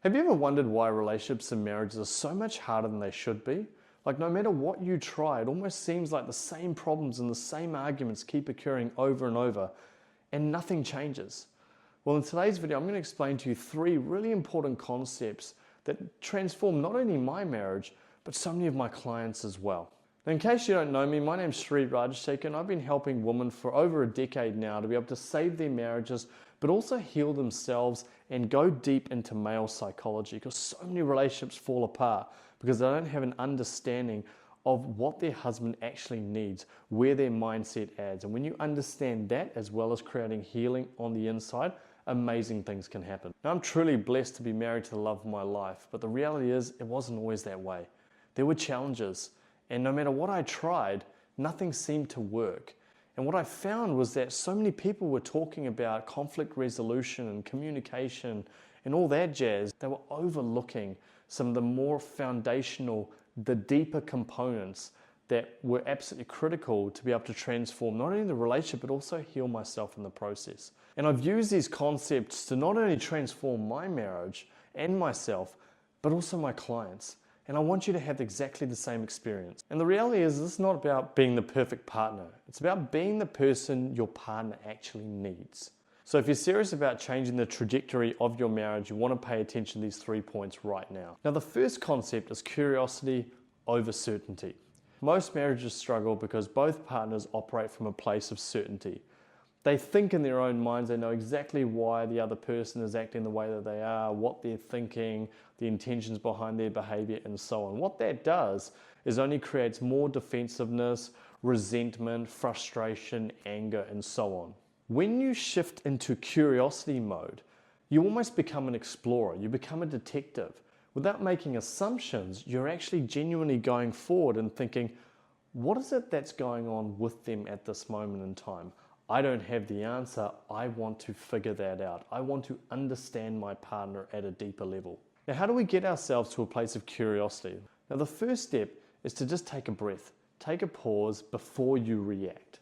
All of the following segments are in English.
Have you ever wondered why relationships and marriages are so much harder than they should be? Like no matter what you try, it almost seems like the same problems and the same arguments keep occurring over and over and nothing changes. Well, in today's video, I'm going to explain to you 3 really important concepts that transform not only my marriage, but so many of my clients as well. Now, in case you don't know me, my name's Rajasekar, and I've been helping women for over a decade now to be able to save their marriages, but also heal themselves and go deep into male psychology, because so many relationships fall apart because they don't have an understanding of what their husband actually needs, where their mindset adds. And when you understand that, as well as creating healing on the inside, amazing things can happen. Now, I'm truly blessed to be married to the love of my life, but the reality is it wasn't always that way. There were challenges, and no matter what I tried, nothing seemed to work. And what I found was that so many people were talking about conflict resolution and communication and all that jazz. They were overlooking some of the more foundational, the deeper components that were absolutely critical to be able to transform not only the relationship, but also heal myself in the process. And I've used these concepts to not only transform my marriage and myself, but also my clients. And I want you to have exactly the same experience. And the reality is, this is not about being the perfect partner. It's about being the person your partner actually needs. So if you're serious about changing the trajectory of your marriage, you want to pay attention to these 3 points right now. Now, the first concept is curiosity over certainty. Most marriages struggle because both partners operate from a place of certainty. They think in their own minds, they know exactly why the other person is acting the way that they are, what they're thinking, the intentions behind their behavior, and so on. What that does is only creates more defensiveness, resentment, frustration, anger, and so on. When you shift into curiosity mode, you almost become an explorer, you become a detective. Without making assumptions, you're actually genuinely going forward and thinking, what is it that's going on with them at this moment in time? I don't have the answer. I want to figure that out. I want to understand my partner at a deeper level. Now, how do we get ourselves to a place of curiosity? Now, the first step is to just take a breath, take a pause before you react.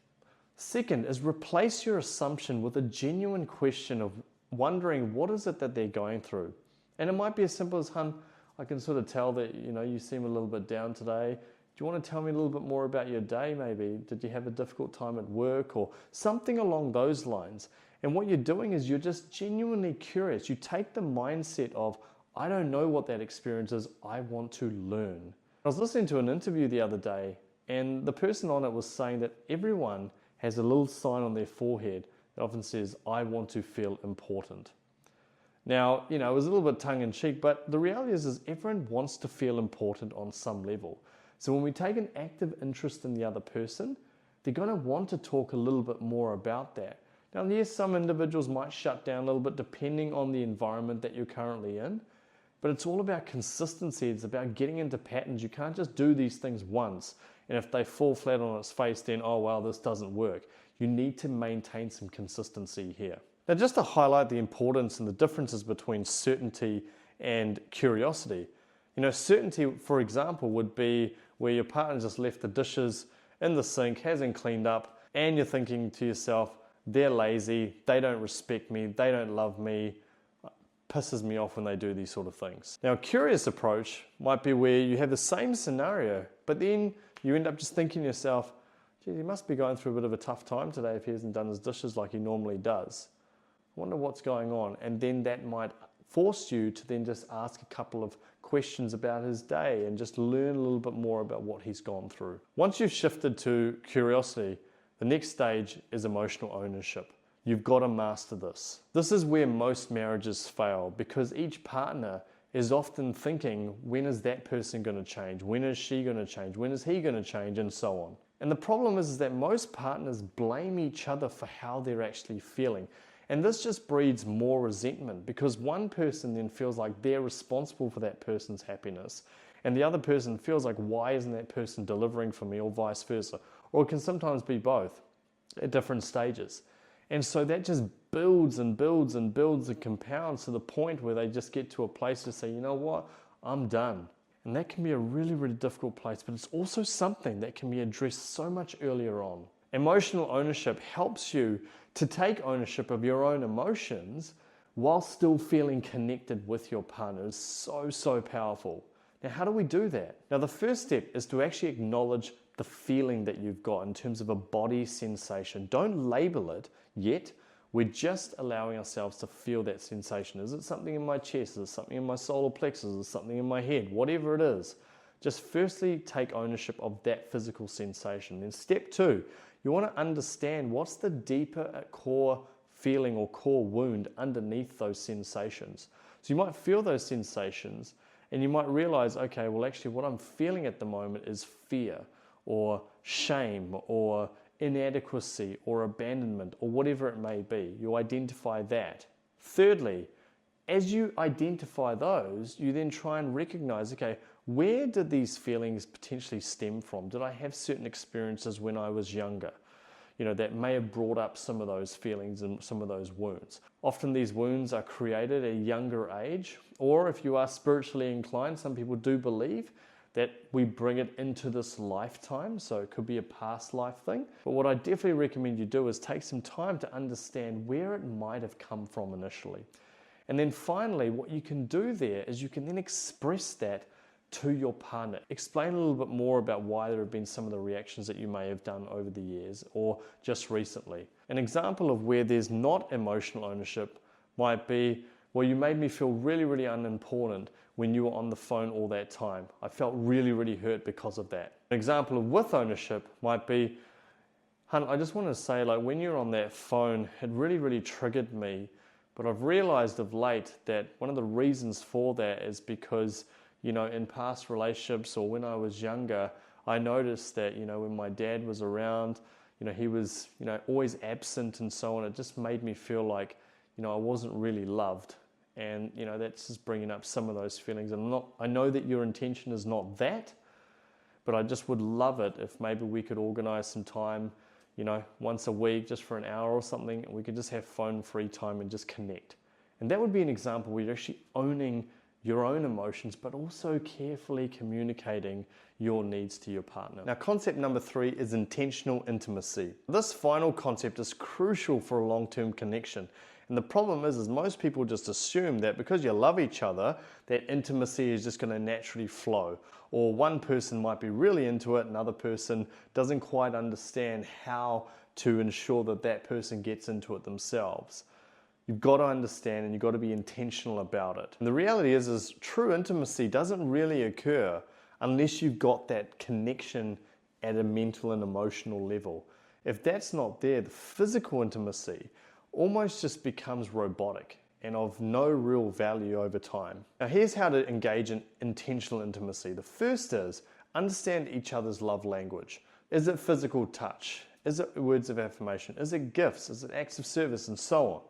Second is replace your assumption with a genuine question of wondering what is it that they're going through. And it might be as simple as, hun, I can sort of tell that you seem a little bit down today. Do you want to tell me a little bit more about your day maybe? Did you have a difficult time at work or something along those lines? And what you're doing is you're just genuinely curious. You take the mindset of, I don't know what that experience is, I want to learn. I was listening to an interview the other day, and the person on it was saying that everyone has a little sign on their forehead that often says, I want to feel important. Now, it was a little bit tongue-in-cheek, but the reality is everyone wants to feel important on some level. So when we take an active interest in the other person, they're going to want to talk a little bit more about that. Now, yes, some individuals might shut down a little bit depending on the environment that you're currently in, but it's all about consistency. It's about getting into patterns. You can't just do these things once, and if they fall flat on its face, then, oh, well, this doesn't work. You need to maintain some consistency here. Now, just to highlight the importance and the differences between certainty and curiosity. Certainty, for example, would be where your partner just left the dishes in the sink, hasn't cleaned up, and you're thinking to yourself, they're lazy, they don't respect me, they don't love me, pisses me off when they do these sort of things. Now, a curious approach might be where you have the same scenario, but then you end up just thinking to yourself, gee, he must be going through a bit of a tough time today if he hasn't done his dishes like he normally does. I wonder what's going on. And then that might force you to then just ask a couple of questions about his day and just learn a little bit more about what he's gone through. Once you've shifted to curiosity, the next stage is emotional ownership. You've got to master this. This is where most marriages fail because each partner is often thinking, when is that person going to change? When is she going to change? When is he going to change? And so on. And the problem is that most partners blame each other for how they're actually feeling. And this just breeds more resentment because one person then feels like they're responsible for that person's happiness. And the other person feels like, why isn't that person delivering for me, or vice versa? Or it can sometimes be both at different stages. And so that just builds and builds and builds and compounds to the point where they just get to a place to say, you know what, I'm done. And that can be a really, really difficult place, but it's also something that can be addressed so much earlier on. Emotional ownership helps you to take ownership of your own emotions while still feeling connected with your partner is so, so powerful. Now, how do we do that? Now, the first step is to actually acknowledge the feeling that you've got in terms of a body sensation. Don't label it yet. We're just allowing ourselves to feel that sensation. Is it something in my chest? Is it something in my solar plexus? Is it something in my head? Whatever it is, just firstly take ownership of that physical sensation. Then step two, you want to understand what's the deeper core feeling or core wound underneath those sensations. So you might feel those sensations and you might realize, okay, well actually what I'm feeling at the moment is fear or shame or inadequacy or abandonment or whatever it may be. You identify that. Thirdly, as you identify those, you then try and recognize, okay, where did these feelings potentially stem from? Did I have certain experiences when I was younger, that may have brought up some of those feelings and some of those wounds? Often these wounds are created at a younger age, or if you are spiritually inclined, some people do believe that we bring it into this lifetime, so it could be a past life thing. But what I definitely recommend you do is take some time to understand where it might have come from initially. And then finally, what you can do there is you can then express that to your partner. Explain a little bit more about why there have been some of the reactions that you may have done over the years or just recently. An example of where there's not emotional ownership might be, well, you made me feel really, really unimportant when you were on the phone all that time. I felt really, really hurt because of that. An example of with ownership might be, hun, I just want to say, like, when you're on that phone, it really, really triggered me. But I've realized of late that one of the reasons for that is because, in past relationships or when I was younger, I noticed that, when my dad was around, he was, always absent and so on. It just made me feel like, I wasn't really loved. And, that's just bringing up some of those feelings. And I know that your intention is not that, but I just would love it if maybe we could organize some time, once a week, just for an hour or something, and we could just have phone-free time and just connect. And that would be an example where you're actually owning your own emotions, but also carefully communicating your needs to your partner. Now, concept number 3 is intentional intimacy. This final concept is crucial for a long-term connection. And the problem is most people just assume that because you love each other, that intimacy is just going to naturally flow. Or one person might be really into it, another person doesn't quite understand how to ensure that that person gets into it themselves. You've got to understand and you've got to be intentional about it. And the reality is true intimacy doesn't really occur unless you've got that connection at a mental and emotional level. If that's not there, the physical intimacy almost just becomes robotic and of no real value over time. Now, here's how to engage in intentional intimacy. The first is understand each other's love language. Is it physical touch? Is it words of affirmation? Is it gifts? Is it acts of service? And so on.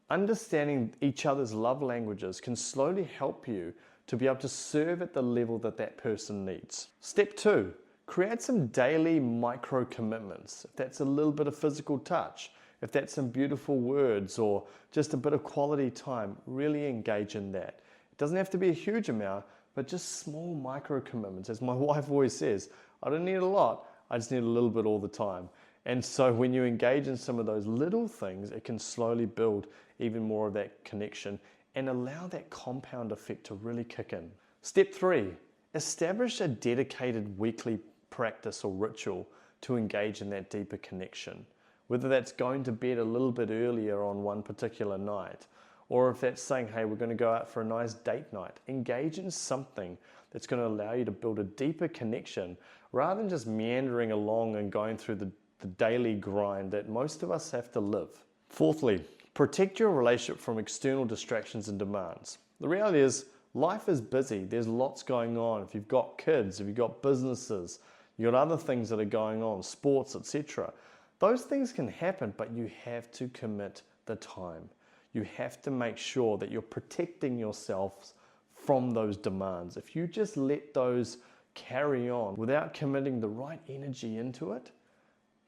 Understanding each other's love languages can slowly help you to be able to serve at the level that that person needs. Step 2, create some daily micro commitments. If that's a little bit of physical touch, if that's some beautiful words or just a bit of quality time, really engage in that. It doesn't have to be a huge amount, but just small micro commitments. As my wife always says, I don't need a lot, I just need a little bit all the time. And so when you engage in some of those little things, it can slowly build even more of that connection and allow that compound effect to really kick in. Step 3, establish a dedicated weekly practice or ritual to engage in that deeper connection. Whether that's going to bed a little bit earlier on one particular night, or if that's saying, hey, we're going to go out for a nice date night. Engage in something that's going to allow you to build a deeper connection rather than just meandering along and going through the daily grind that most of us have to live. Fourthly, protect your relationship from external distractions and demands. The reality is life is busy. There's lots going on. If you've got kids, if you've got businesses, you've got other things that are going on, sports, etc. Those things can happen, but you have to commit the time. You have to make sure that you're protecting yourselves from those demands. If you just let those carry on without committing the right energy into it,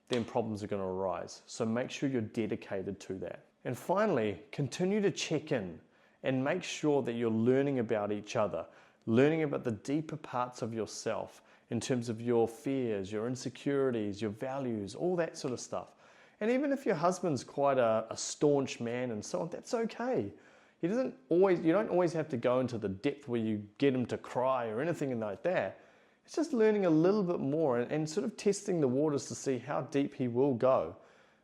then problems are going to arise. So make sure you're dedicated to that. And finally, continue to check in and make sure that you're learning about each other, learning about the deeper parts of yourself in terms of your fears, your insecurities, your values, all that sort of stuff. And even if your husband's quite a staunch man and so on, that's okay. You don't always have to go into the depth where you get him to cry or anything like that. It's just learning a little bit more and sort of testing the waters to see how deep he will go.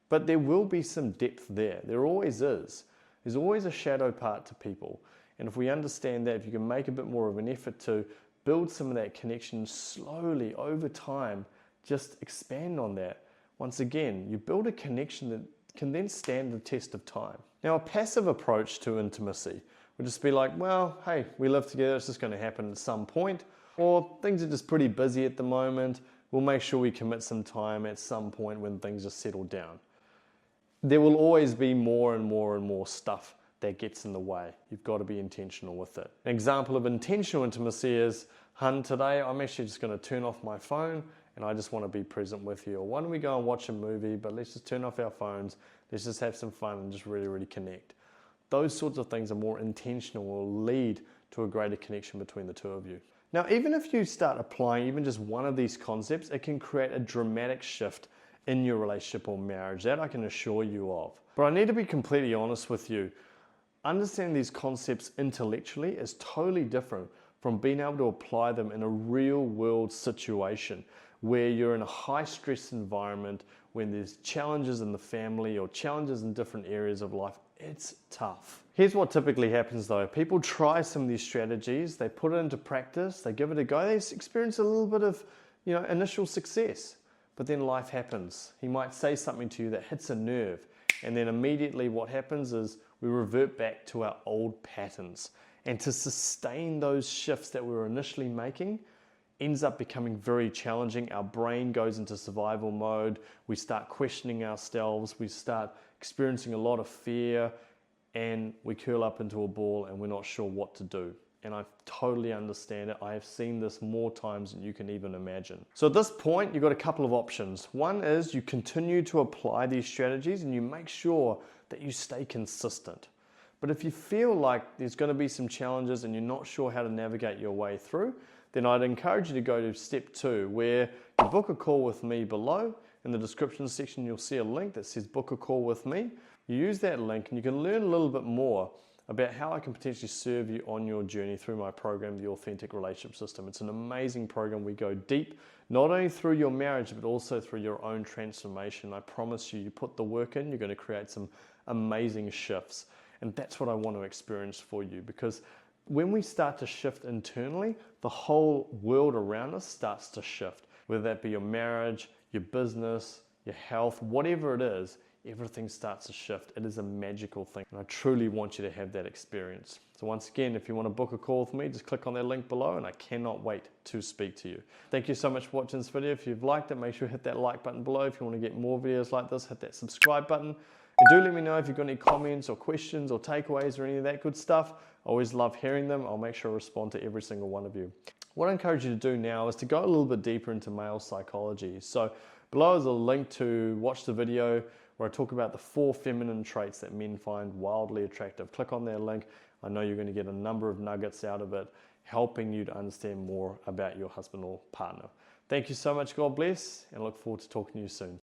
But there will be some depth there. There always is. There's always a shadow part to people. And if we understand that, if you can make a bit more of an effort to build some of that connection slowly over time, just expand on that. Once again, you build a connection that can then stand the test of time. Now, a passive approach to intimacy would just be like, well, hey, we live together, it's just going to happen at some point. Or things are just pretty busy at the moment. We'll make sure we commit some time at some point when things are settled down. There will always be more and more and more stuff that gets in the way. You've got to be intentional with it. An example of intentional intimacy is, hun, today I'm actually just going to turn off my phone and I just want to be present with you. Or why don't we go and watch a movie, but let's just turn off our phones, let's just have some fun and just really, really connect. Those sorts of things are more intentional, will lead to a greater connection between the two of you. Now, even if you start applying even just one of these concepts, it can create a dramatic shift in your relationship or marriage. That I can assure you of. But I need to be completely honest with you. Understanding these concepts intellectually is totally different from being able to apply them in a real world situation where you're in a high stress environment, when there's challenges in the family or challenges in different areas of life. It's tough. Here's what typically happens though. People try some of these strategies, they put it into practice, they give it a go, they experience a little bit of initial success, but then life happens. He might say something to you that hits a nerve, and then immediately what happens is we revert back to our old patterns. And to sustain those shifts that we were initially making ends up becoming very challenging. Our brain goes into survival mode. We start questioning ourselves. We start experiencing a lot of fear, and we curl up into a ball and we're not sure what to do. And I totally understand it. I have seen this more times than you can even imagine. So at this point, you've got a couple of options. One is you continue to apply these strategies and you make sure that you stay consistent. But if you feel like there's going to be some challenges and you're not sure how to navigate your way through, then I'd encourage you to go to step 2, where you book a call with me below. In the description section, you'll see a link that says book a call with me. You use that link and you can learn a little bit more about how I can potentially serve you on your journey through my program, The Authentic Relationship System. It's an amazing program. We go deep, not only through your marriage, but also through your own transformation. I promise you, you put the work in, you're going to create some amazing shifts. And that's what I want to experience for you, because when we start to shift internally, the whole world around us starts to shift. Whether that be your marriage, your business, your health, whatever it is, everything starts to shift. It is a magical thing. And I truly want you to have that experience. So once again, if you want to book a call with me, just click on that link below and I cannot wait to speak to you. Thank you so much for watching this video. If you've liked it, make sure you hit that like button below. If you want to get more videos like this, hit that subscribe button. And do let me know if you've got any comments or questions or takeaways or any of that good stuff. I always love hearing them. I'll make sure I respond to every single one of you. What I encourage you to do now is to go a little bit deeper into male psychology. So below is a link to watch the video where I talk about the 4 feminine traits that men find wildly attractive. Click on that link. I know you're going to get a number of nuggets out of it, helping you to understand more about your husband or partner. Thank you so much. God bless, and I look forward to talking to you soon.